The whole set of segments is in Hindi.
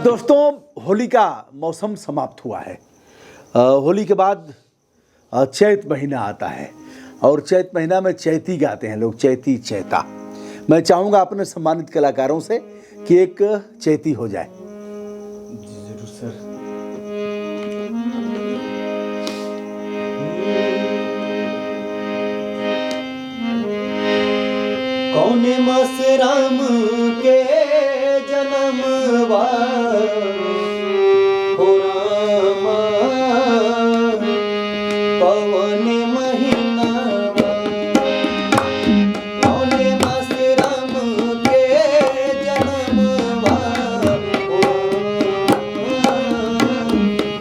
दोस्तों, होली का मौसम समाप्त हुआ है। होली के बाद चैत महीना आता है और चैत महीना में चैती गाते हैं लोग, चैती चैता। मैं चाहूँगा अपने सम्मानित कलाकारों से कि एक चैती हो जाए। जरूर सर। कौने मास राम के जन्मवा हो रामा, कौने महीनावा, कौने मास राम के जन्मवा हो रामा,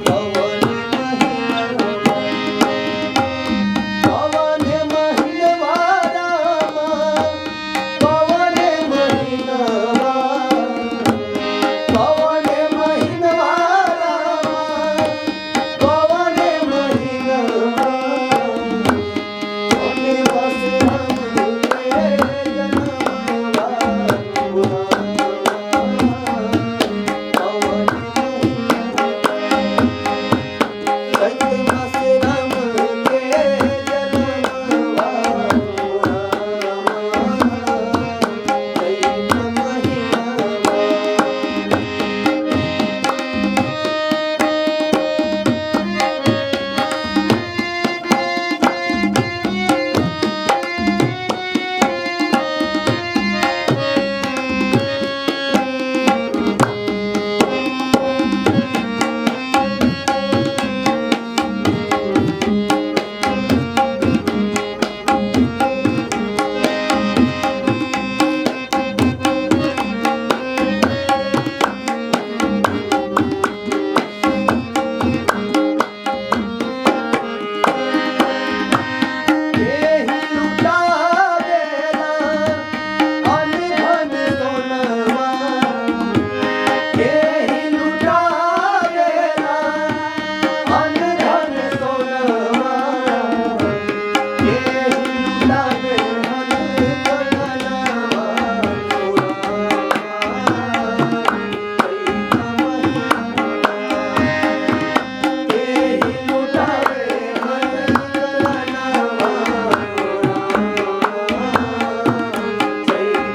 कौने महीनावा, कौने महीनावा रामा, कौने महीनावा, कौने महीनावा रामा, कौने महीनावा, कौने मास राम के जन्मवा हो रामा, कौने चैत मास राम के जन्मवा हो रामा, चैत महीनावा। एहि लुटावेला अनधन सोनवा, एहि लुटावेला अनधन सोनवा, एहि लुटावे अनधन सोनवा हो रामा, चैत महीनावा, एहि लुटावे अनधन सोनवा हो रामा, चैत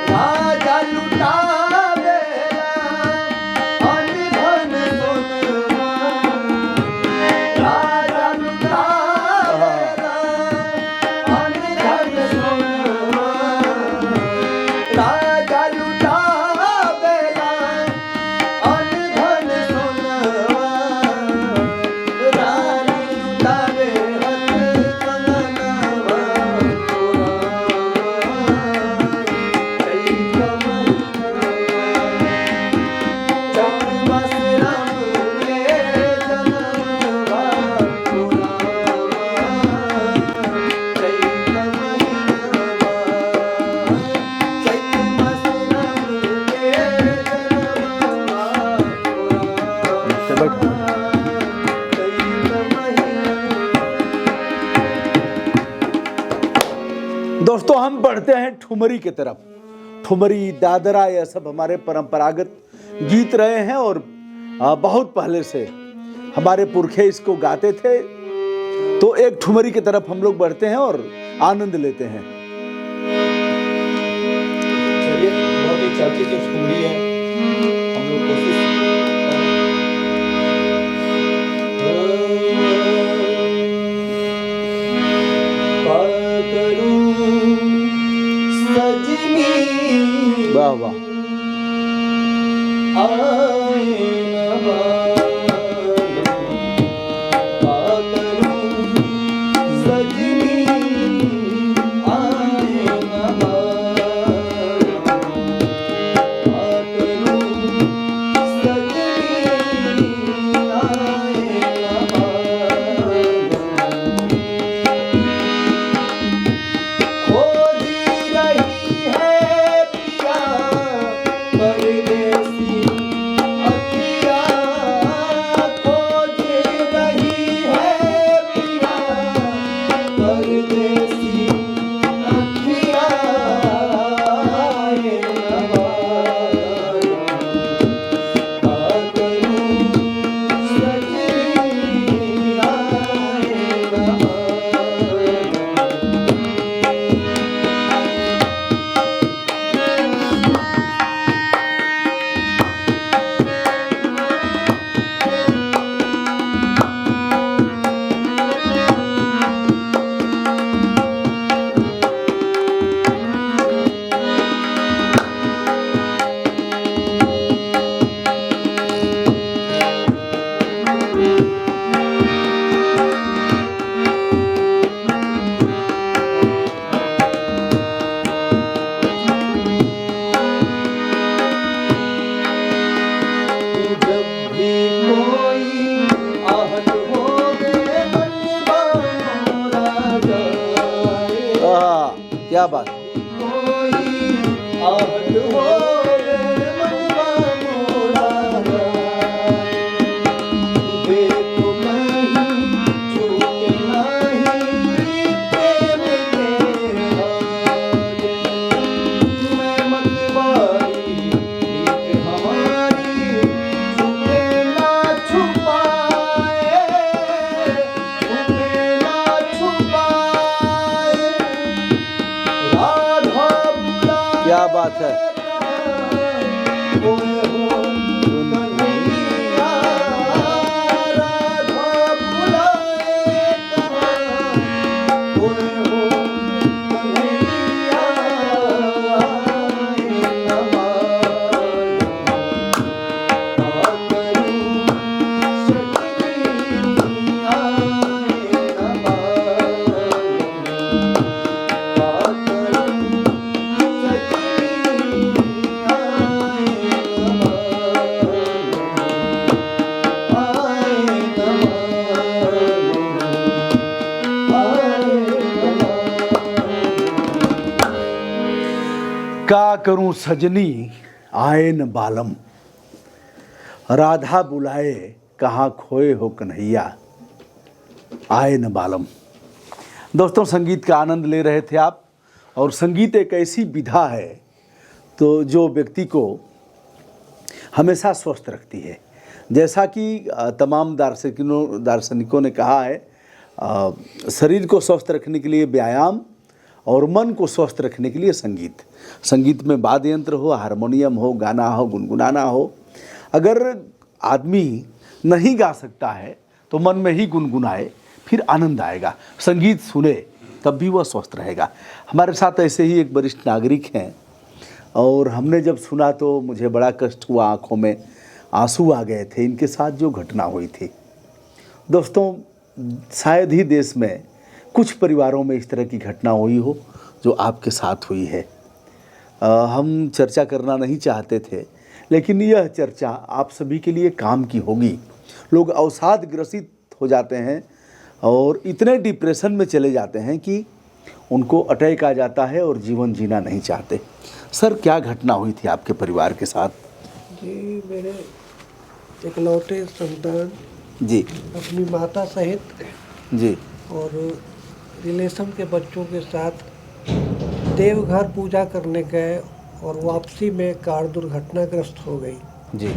राजा लुटावेला अनधन सोनवा, राजा लुटावेला अनधन सोनवा, राजा लुटावेला अनधन सोनवा, रानी लुटावे हथ कंगनवा हो रामा, चैत महीनावा, चैत मास राम के जन्मवा हो रामा, चैत महीनावा, चैत मास राम के जन्मवा हो रामा, चैत महीनावा। दोस्तों, हम बढ़ते हैं ठुमरी की तरफ। ठुमरी, दादरा, यह सब हमारे परंपरागत गीत रहे हैं और बहुत पहले से हमारे पुरखे इसको गाते थे। तो एक ठुमरी की तरफ हम लोग बढ़ते हैं और आनंद लेते हैं। चलिए, बहुत ही चर्चित एक ठुमरी है, हम लोग कोशिश करूं सजनी, वाह वाह। आए न बालो, करूं सजनी, परदेसी अखियाँ खोज रही है पिया, परदेसी अखियाँ ये नवाज़ का करूँ सजनी आए नवाज़। जब भी कोई आहट होवे मनवा मोरा जाए, क्या बात। कोई आहट होवे मनवा मोरा जाए, देखो कहीं छूटे नहीं प्रेम के राज। मैं मतवारी प्रीत हमारी छुपे ना छुपाए, छुपे ना छुपाए। राधा बुलाए क्या बात है। कोई हो कन्हैया, राधा बुलाए कोई हो कन्हैया आए नवाज़। आ करूँ सजनी आए नवाज़, आ करूँ सजनी आए का करूं सजनी आए न बालम, राधा बुलाए कहाँ खोए हो कन्हैया आए न बालम। दोस्तों, संगीत का आनंद ले रहे थे आप, और संगीत एक ऐसी विधा है तो जो व्यक्ति को हमेशा स्वस्थ रखती है। जैसा कि तमाम दार्शनिकों ने कहा है, शरीर को स्वस्थ रखने के लिए व्यायाम और मन को स्वस्थ रखने के लिए संगीत। संगीत में वाद्य यंत्र हो, हारमोनियम हो, गाना हो, गुनगुनाना हो। अगर आदमी नहीं गा सकता है तो मन में ही गुनगुनाए, फिर आनंद आएगा। संगीत सुने तब भी वह स्वस्थ रहेगा। हमारे साथ ऐसे ही एक वरिष्ठ नागरिक हैं, और हमने जब सुना तो मुझे बड़ा कष्ट हुआ, आँखों में आंसू आ गए थे इनके साथ जो घटना हुई थी। दोस्तों, शायद ही देश में कुछ परिवारों में इस तरह की घटना हुई हो जो आपके साथ हुई है। हम चर्चा करना नहीं चाहते थे, लेकिन यह चर्चा आप सभी के लिए काम की होगी। लोग अवसाद ग्रसित हो जाते हैं और इतने डिप्रेशन में चले जाते हैं कि उनको अटैक आ जाता है और जीवन जीना नहीं चाहते। सर, क्या घटना हुई थी आपके परिवार के साथ? जी, मेरे इकलौते संतान जी अपनी माता सहित जी और रिलेशन के बच्चों के साथ देवघर पूजा करने गए और वापसी में कार दुर्घटनाग्रस्त हो गई जी।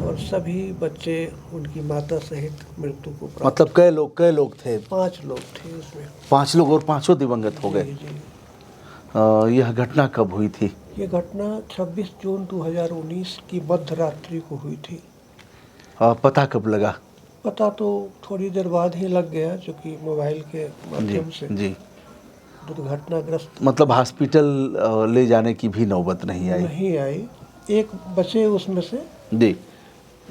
और सभी बच्चे उनकी माता सहित मृत्यु को प्राप्त। मतलब कै लोग थे? 5 लोग थे उसमें। 5 लोग, और 5 दिवंगत हो गए। जी, जी। यह घटना कब हुई थी? ये घटना 26 जून 2019 की मध्य रात्रि को हुई थी। पता कब लगा? पता तो थोड़ी देर बाद ही लग गया, क्योंकि मोबाइल के माध्यम से। जी। दुर्घटनाग्रस्त मतलब हॉस्पिटल ले जाने की भी नौबत नहीं आई? एक बचे उसमें से। जी।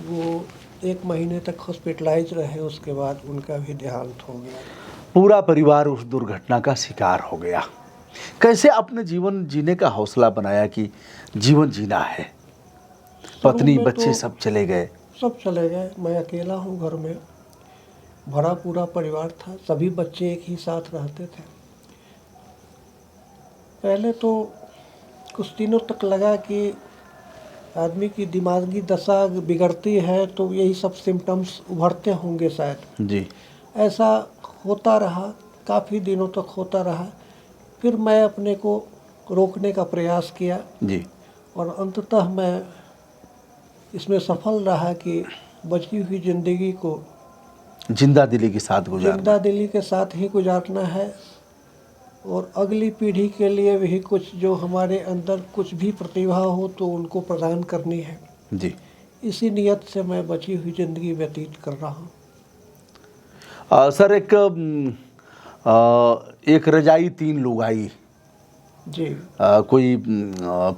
वो 1 महीने तक हॉस्पिटलाइज रहे, उसके बाद उनका भी देहांत हो गया। पूरा परिवार उस दुर्घटना का शिकार हो गया। कैसे अपने जीवन जीने का हौसला बनाया कि जीवन जीना है? पत्नी बच्चे तो सब चले गए? सब चले गए। मैं अकेला हूँ घर में, भरा पूरा परिवार था, सभी बच्चे एक ही साथ रहते थे। पहले तो कुछ दिनों तक लगा कि आदमी की दिमागी दशा बिगड़ती है तो यही सब सिम्टम्स उभरते होंगे शायद। जी। ऐसा होता रहा, काफ़ी दिनों तक होता रहा। फिर मैं अपने को रोकने का प्रयास किया जी। और अंततः मैं इसमें सफल रहा कि बची हुई ज़िंदगी को जिंदा दिली के साथ गुजारना। जिंदा दिली के साथ ही गुजारना है और अगली पीढ़ी के लिए भी कुछ जो हमारे अंदर कुछ भी प्रतिभा हो तो उनको प्रदान करनी है। जी। इसी नियत से मैं बची हुई ज़िंदगी व्यतीत कर रहा हूँ। सर एक रजाई तीन लुगाई जी। कोई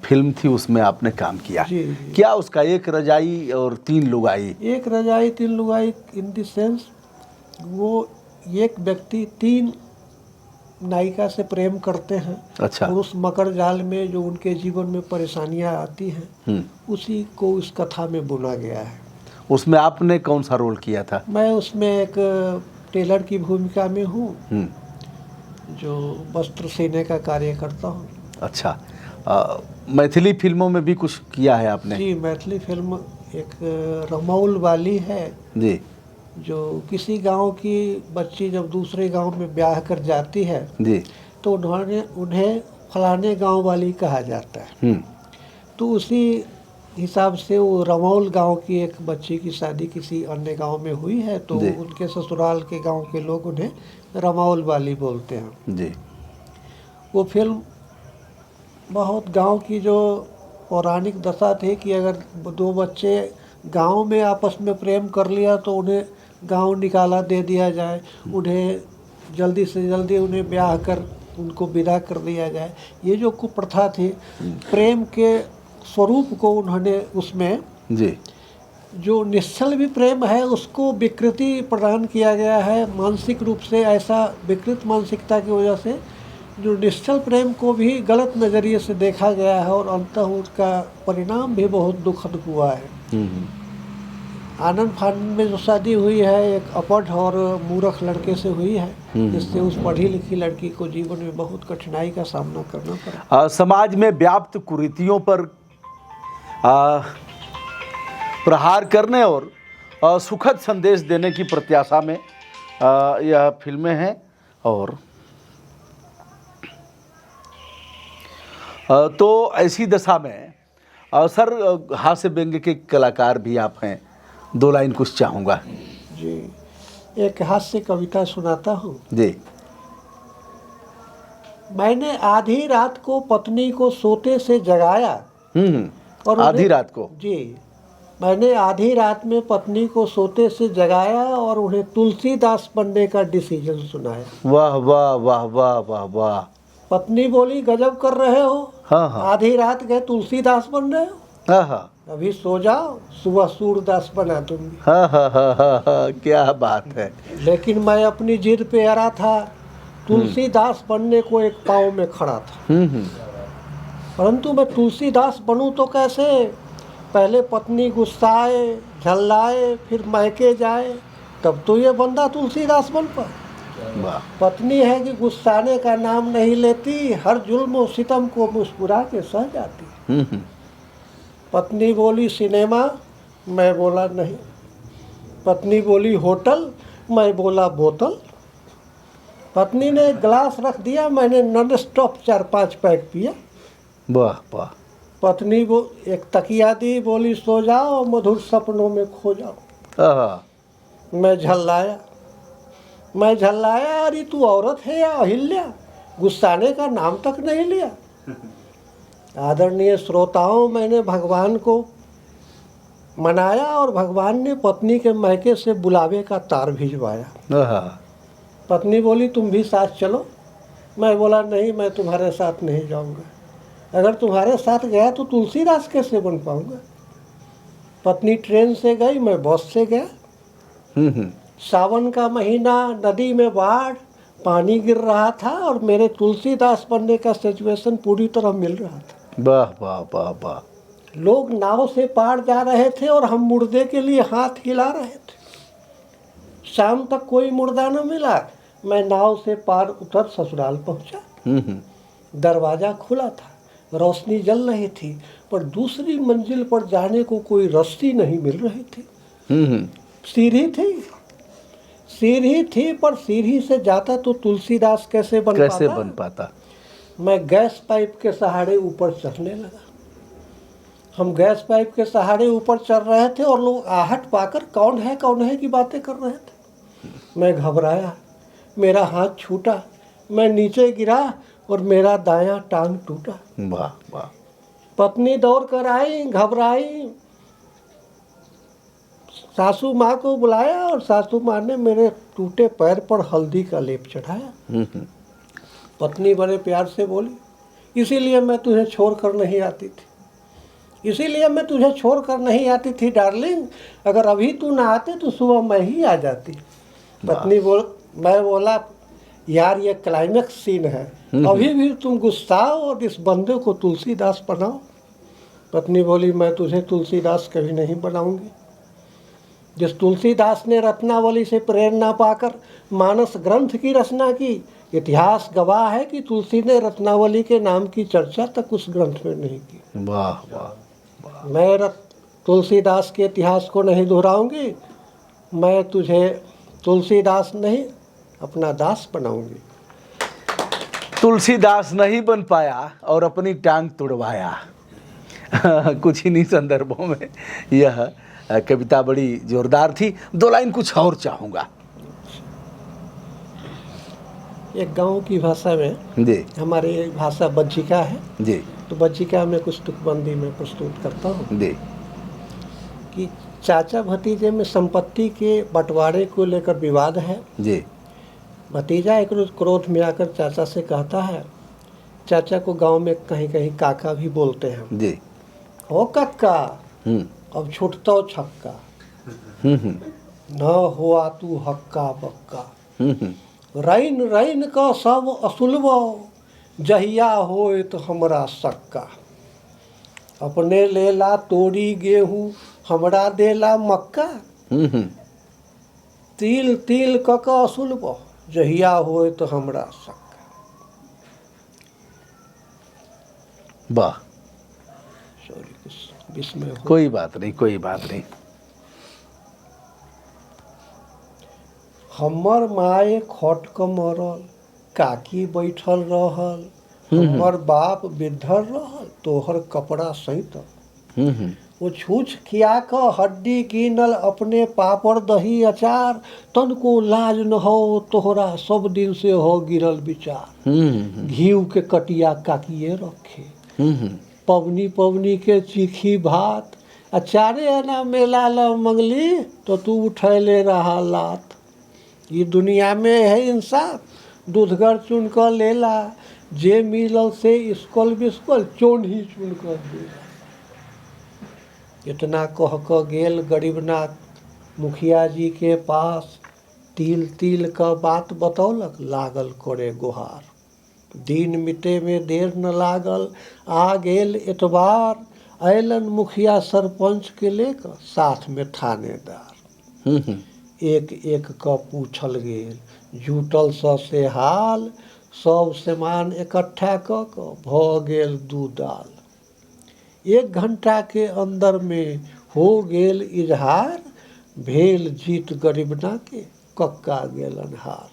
फिल्म थी, उसमें आपने काम किया। जी, जी। क्या उसका एक रजाई और तीन लुगाई? एक रजाई तीन लुगाई इन द सेंस वो एक व्यक्ति तीन नायिका से प्रेम करते हैं। अच्छा। और उस मकर जाल में जो उनके जीवन में परेशानियां आती हैं उसी को इस कथा में बुना गया है। उसमें आपने कौन सा रोल किया था? मैं उसमें एक टेलर की भूमिका में हूँ जो वस्त्र सीने का कार्य करता हूँ। अच्छा। मैथिली फिल्मों में भी कुछ किया है आपने? जी, मैथिली फिल्म एक रमौल वाली है जी। जो किसी गांव की बच्ची जब दूसरे गांव में ब्याह कर जाती है जी। तो उन्हें फलाने गांव वाली कहा जाता है। तो उसी हिसाब से वो रमौल गांव की एक बच्ची की शादी किसी अन्य गांव में हुई है तो उनके ससुराल के गांव के लोग उन्हें रमौल वाली बोलते हैं। जी। वो फिल्म बहुत गांव की जो पौराणिक दशा थी कि अगर दो बच्चे गांव में आपस में प्रेम कर लिया तो उन्हें गांव निकाला दे दिया जाए, उन्हें जल्दी से जल्दी उन्हें ब्याह कर उनको विदा कर दिया जाए। ये जो कुप्रथा थी, प्रेम के स्वरूप को उन्होंने उसमें जी। जो निश्चल भी प्रेम है उसको विकृति प्रदान किया गया है। मानसिक रूप से ऐसा विकृत मानसिकता की वजह से जो निश्चल प्रेम को भी गलत नज़रिए से देखा गया है और अंततः उसका परिणाम भी बहुत दुखद हुआ है। आनंद फानंद में जो शादी हुई है एक अपढ़ और मूर्ख लड़के से हुई है, जिससे उस पढ़ी लिखी लड़की को जीवन में बहुत कठिनाई का सामना करना पड़ा। समाज में व्याप्त कुरीतियों पर प्रहार करने और सुखद संदेश देने की प्रत्याशा में यह फिल्में हैं। और तो ऐसी दशा में सर हास्य व्यंग्य के कलाकार भी आप हैं, दो लाइन कुछ चाहूँगा। जी, एक हास्य कविता सुनाता हूँ। जी। मैंने आधी रात को पत्नी को सोते से जगाया और आधी रात को? जी, मैंने आधी रात में पत्नी को सोते से जगाया और उन्हें तुलसीदास बनने का डिसीजन सुनाया। वाह वाह वाह वाह वाह वाह। पत्नी बोली गजब कर रहे हो, हाँ हाँ। आधी रात गए तुलसीदास बन रहे हो, हाँ हाँ। अभी सो जाओ, सुबह सूरदास बना दूंगी। हाँ हाँ हाँ हाँ हाँ, क्या बात है। लेकिन मैं अपनी जिद पे अड़ा था, तुलसीदास बनने को एक पाँव में खड़ा था। परंतु मैं तुलसीदास बनूं तो कैसे? पहले पत्नी गुस्साए, झल्लाए, फिर मैके जाए, तब तो ये बंदा तुलसीदास बन पाए। वाह। पत्नी है कि गुस्साने का नाम नहीं लेती, हर जुल्म और सितम को मुस्कुरा के सह जाती। पत्नी बोली सिनेमा, मैं बोला नहीं। पत्नी बोली होटल, मैं बोला बोतल। पत्नी ने ग्लास रख दिया, मैंने नॉन स्टॉप 4-5 पैक पिया। वाह वाह। पत्नी एक तकिया दी, बोली सो जाओ, मधुर सपनों में खो जाओ। मैं झल्लाया, अरे तू औरत है या अहिल्या, गुस्साने का नाम तक नहीं लिया। आदरणीय श्रोताओं, मैंने भगवान को मनाया और भगवान ने पत्नी के मैके से बुलावे का तार भिजवाया। पत्नी बोली तुम भी साथ चलो। मैं बोला नहीं, मैं तुम्हारे साथ नहीं जाऊंगा। अगर तुम्हारे साथ गया तो तुलसीदास कैसे बन पाऊंगा। पत्नी ट्रेन से गई, मैं बस से गया। सावन का महीना, नदी में बाढ़, पानी गिर रहा था और मेरे तुलसीदास बनने का सिचुएशन पूरी तरह मिल रहा था। वाह वाह वाह वाह। लोग नाव से पार जा रहे थे और हम मुर्दे के लिए हाथ हिला रहे थे। शाम तक कोई मुर्दा न मिला। मैं नाव से पार उतर ससुराल पहुंचा। दरवाज़ा खुला था, रोशनी जल रही थी, पर दूसरी मंजिल पर जाने को कोई रास्ते नहीं मिल रही थी। सीढ़ी थी पर सीढ़ी से जाता तो तुलसीदास कैसे बन पाता। मैं गैस पाइप के सहारे ऊपर चढ़ने लगा। हम गैस पाइप के सहारे ऊपर चढ़ रहे थे और लोग आहट पाकर कौन है की बातें कर रहे थे। मैं घबराया, मेरा हाथ छूटा, मैं नीचे गिरा और मेरा दायां टांग टूटा। वाह वाह। पत्नी दौड़ कर आई, घबराई, सासू माँ को बुलाया और सासू माँ ने मेरे टूटे पैर पर हल्दी का लेप चढ़ाया। पत्नी बड़े प्यार से बोली, इसीलिए मैं तुझे छोड़ कर नहीं आती थी डार्लिंग, अगर अभी तू ना आते तो सुबह मैं ही आ जाती। मैं बोला, यार ये क्लाइमेक्स सीन है, अभी भी तुम गुस्साओ और इस बंदे को तुलसीदास बनाओ। पत्नी बोली, मैं तुझे तुलसीदास कभी नहीं बनाऊंगी। जिस तुलसीदास ने रत्नावली से प्रेरणा पाकर मानस ग्रंथ की रचना की, इतिहास गवाह है कि तुलसी ने रत्नावली के नाम की चर्चा तक उस ग्रंथ में नहीं की। वाह वाह। मैं तुलसीदास के इतिहास को नहीं दोहराऊंगी, मैं तुझे तुलसीदास नहीं अपना दास बनाऊंगी। तुलसीदास नहीं बन पाया और अपनी टांग तुड़वाया। कुछ इन्हीं संदर्भों में यह कविता बड़ी जोरदार थी। 2 लाइन कुछ और चाहूँगा। एक गांव की भाषा में जी, हमारी भाषा बज्जिका है जी, तो बज्जिका में कुछ तुकबंदी में प्रस्तुत करता हूँ जी, कि चाचा भतीजे में संपत्ति के बंटवारे को लेकर विवाद है। जी, भतीजा एक रोज क्रोध में आकर चाचा से कहता है, चाचा को गांव में कहीं कहीं काका भी बोलते हैं, जी, हो कक्का अब छुटतो छक्का, न हुआ तू हक्का बक्का, रैन रैन का सब असुलबो, जहिया होए तो हमरा सक्का, अपने लेला तोड़ी गेहूँ हमरा देला मक्का, तिल तिल कक असुलबो, जहिया होए तो हमरा सक्का। वाह। सॉरी कुछ विस्मय हो। कोई बात नहीं। हमर माए खट क मरल, काकी बैठल रहल, हमर बाप बिद्धर रहल, तोहर कपड़ा सैतल, वो छूछ खिया क हड्डी कीनल, अपने पापड़ दही अचार, तनको लाज न हो तोहरा सब दिन से हो गिरल विचार, घीव के कटिया काकिए रखे, पवनी के चीखी भात, अचारे आना मेला ल मंगली तो तू उठैले रहा लात, ये दुनिया में है इंसाफ, दूधगर चुन कर लेला, जे मिलल से स्कूल बिस्कुल चोन ही चुन कर देला। इतना कह क गेल गरीबनाथ मुखिया जी के पास, तिल तिल का बात बतौलक, लागल करे गुहार, दिन मिटे में देर न लागल, आ गेल एतबार, अयलन मुखिया सरपंच के लेकर साथ में थानेदार, एक एक का पूछल गेल, जुटल से हाल, सब सामान इकट्ठा क भ गेल 2 दाल, 1 घंटा के अंदर में हो गेल इजहार, भेल जीत गरीबना के कक्का गेलन हार,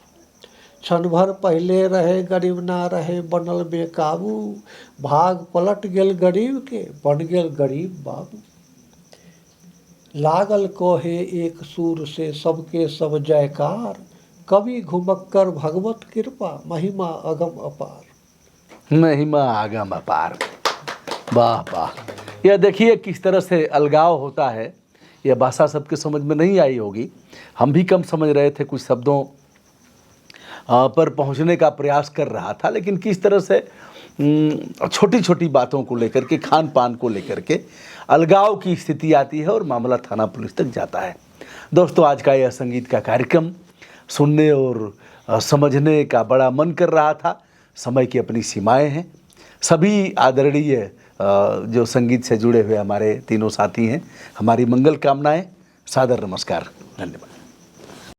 क्षण भर पहले रहे गरीबना रहे बनल बेकाबू, भाग पलट गेल गरीब के बन गेल गरीब बाबू, लागल कोहे एक सूर से सबके सब जयकार, कवि घुमक्कर भगवत कृपा, महिमा अगम अपार। महिमा आगम अपार। वाह वाह। यह देखिए किस तरह से अलगाव होता है। यह भाषा सबके समझ में नहीं आई होगी, हम भी कम समझ रहे थे, कुछ शब्दों पर पहुंचने का प्रयास कर रहा था, लेकिन किस तरह से छोटी छोटी बातों को लेकर के, खान पान को लेकर के अलगाव की स्थिति आती है और मामला थाना पुलिस तक जाता है। दोस्तों, आज का यह संगीत का कार्यक्रम सुनने और समझने का बड़ा मन कर रहा था। समय की अपनी सीमाएं हैं। सभी आदरणीय जो संगीत से जुड़े हुए हमारे तीनों साथी हैं, हमारी मंगल कामनाएं, सादर नमस्कार, धन्यवाद।